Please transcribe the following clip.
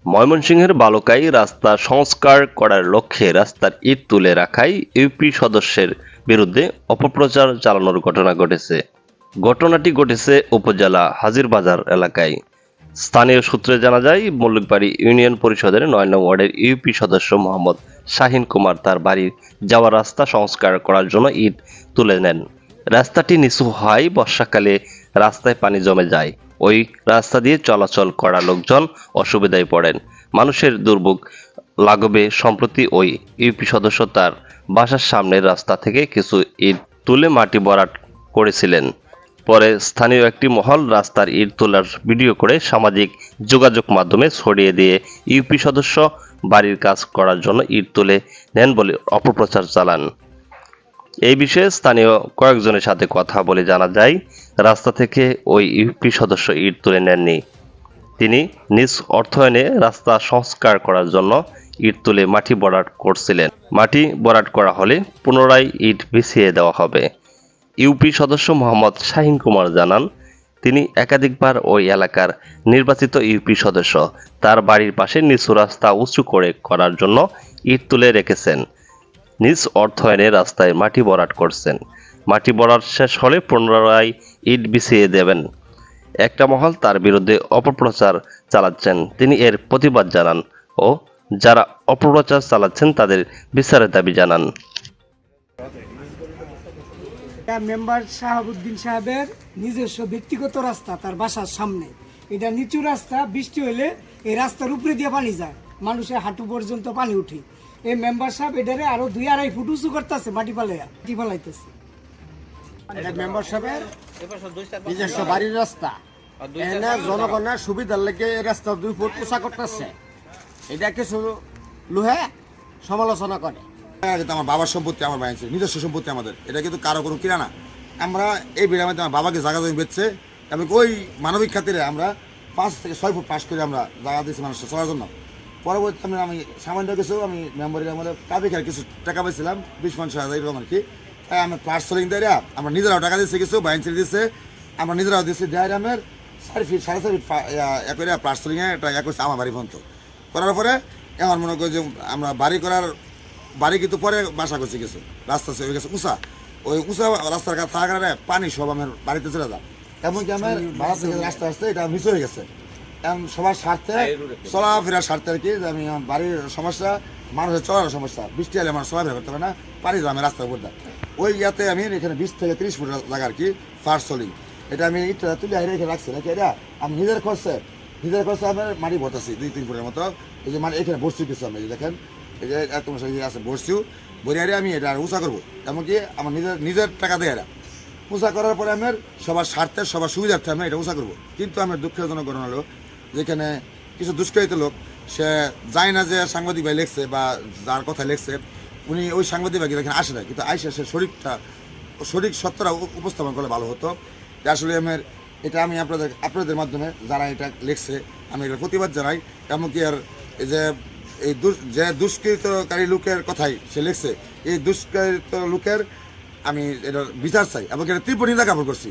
ময়মনসিংহের বালুকায় রাস্তা সংস্কার করার লক্ষ্যে রাস্তার ইট তুলে রাখায় ইউপি সদস্যের বিরুদ্ধে অপপ্রচার চালানোর ঘটনা ঘটেছে। ঘটনাটি ঘটেছে উপজেলা হাজিরবাজার এলাকায়। স্থানীয় সূত্রে জানা যায়, মল্লিকবাড়ি ইউনিয়ন পরিষদের ৯ নং ওয়ার্ডের ইউপি সদস্য মোহাম্মদ শাহিন কুমার তার বাড়ির যাওয়ার রাস্তা সংস্কার করার জন্য ইট তুলে নেন। রাস্তাটি নিচু হয়, বর্ষাকালে রাস্তায় পানি জমে যায়। ওই রাস্তা দিয়ে চলাচল করা লোকজন অসুবিধায় পড়েন। মানুষের দুর্ভোগ লাগবে। সম্প্রতি ওই ইউপি সদস্য তার বাসার সামনের রাস্তা থেকে কিছু ইট তুলে মাটি ভরাট করেছিলেন। পরে স্থানীয় একটি মহল রাস্তার ইট তোলার ভিডিও করে সামাজিক যোগাযোগ মাধ্যমে ছড়িয়ে দিয়ে ইউপি সদস্য বাড়ির কাজ করার জন্য ইট তুলে নেন বলে অপপ্রচার চালান। এই বিষয়ে স্থানীয় কয়েকজনের সাথে কথা বলে জানা যায়, রাস্তা থেকে ওই ইউপি সদস্য ইট তুলে নেননি। তিনি নিজ অর্থায়নে রাস্তা সংস্কার করার জন্য ইট তুলে মাটি ভরাট করছিলেন। মাটি ভরাট করা হলে পুনরায় ইট বিছিয়ে দেওয়া হবে। ইউপি সদস্য মোহাম্মদ শাহিন কুমার জানান, তিনি একাধিকবার ওই এলাকার নির্বাচিত ইউপি সদস্য। তার বাড়ির পাশে নিচু রাস্তা উঁচু করার জন্য ইট তুলে রেখেছেন। নিজ অর্থায়নে রাস্তায় মাটি ভরাট করছেন। মাটি ভরাট শেষ হলে পুনরায় ইট বিছিয়ে দেবেন। একটা মহল তার বিরুদ্ধে অপপ্রচার চালাচ্ছেন। তিনি এর প্রতিবাদ জানান ও যারা অপপ্রচার চালাচ্ছেন তাদের বিচারের দাবি জানান। মেম্বার শাহাবুদ্দিন সাহেবের নিজস্ব ব্যক্তিগত রাস্তা, তার বাসার সামনে। এটা নিচু রাস্তা, বৃষ্টি হলে এই রাস্তার উপরে দিয়ে পানি যায়, মানুষের হাঁটু পর্যন্ত পানি উঠে। এই মেম্বার সাহেব এটারে আরো ২-২.৫ ফুট উঁচু করতেছে, মাটি ফালাইতেছে। এটা মেম্বার সাহেবের নিজস্ব বাড়ির রাস্তা, এখানে জনগণের সুবিধার লেগে এই রাস্তা ২ ফুট উঁচা করতেছে। এটা কিছু লোহে সমালোচনা করে। আমার বাবার সম্পত্তি, আমার ভাই নিজস্ব সম্পত্তি আমাদের, এটা কিন্তু কারো কোনো কিনা না। আমরা এই বিরামে আমার বাবাকে জায়গা জমি বেচছে এবং ওই মানবিক খাতিরে আমরা ৫ থেকে ৬ ফুট পাশ করে আমরা জায়গা দিয়েছি মানুষের চলার জন্য। পরবর্তী আমি সামান্য কিছু আমি মেম্বারের আমাদের কাবিখার কিছু টাকা পেয়েছিলাম, ২০-৫০ এরকম আর কি। তাই আমরা পার্সলিং দেয় আমরা নিজেরাও টাকা দিচ্ছি, কিছু বাইন ছেড়ে দিচ্ছে, আমরা নিজেরাও দিচ্ছি। ডায়রামের ৪ ফিট ৪.৫ ফিট একরে পার্সলিংয়ে এটা করছে আমার বাড়ি পর্যন্ত। করার পরে এখন মনে করি যে আমরা বাড়ি কিন্তু পরে বাসা করছি, কিছু রাস্তা হয়ে গেছে উঁচা। ওই উঁচা রাস্তার কাছে থাকার কারণে পানি সব আমার বাড়িতে চলে যায়। এমনকি আমার বাড়ি থেকে রাস্তা আসতে এটা মিস হয়ে গেছে। এখন সবার স্বার্থে, চলাফেরার স্বার্থে আর কি, যে আমি আমার বাড়ির সমস্যা, মানুষের চলার সমস্যা, বৃষ্টি হলে আমার চলাফেরা করতে পারে না, পানি আমি রাস্তার উপর দেয়। ওই ইয়াতে আমি এখানে ২০ থেকে ৩০ ফুট জায়গা আর কি ফার্স্ট সোলিং, এটা আমি ইটটা তুলে রেখে রাখছি নাকি। এটা আমি নিজের খরচে আমার মাটি ভরতেছি ২-৩ ফুটের মতো। এই যে মানে এখানে বসছি কিছু, আমি দেখেন এই যে তোমার সাথে আছে বসছিও বরিয়ারে, আমি এটা উঁচা করবো। এমনকি আমার নিজের টাকা দিয়ে এটা উঁচা করার পরে আমার সবার স্বার্থে, সবার সুবিধার্থে আমি এটা উঁচা করবো। কিন্তু আমার দুঃখজনক ঘটনা হলো, যেখানে কিছু দুষ্কৃত লোক, সে যায় না যে সাংবাদিক ভাই লেখছে বা যার কথা লেখছে উনি ওই সাংবাদিক ভাই এখানে আসে না, কিন্তু আইসে সে সঠিক সত্যটা উপস্থাপন করলে ভালো হতো। আসলে আমার এটা আমি আপনাদের মাধ্যমে যারা এটা লেখছে আমি এটার প্রতিবাদ জানাই। এমনকি আর এই যে দুষ্কৃতকারী লোকের কথাই সে লেখছে, এই দুষ্কৃত লোকের আমি এটার বিচার চাই এবং এটা তীব্র নিন্দা জ্ঞাপন করছি।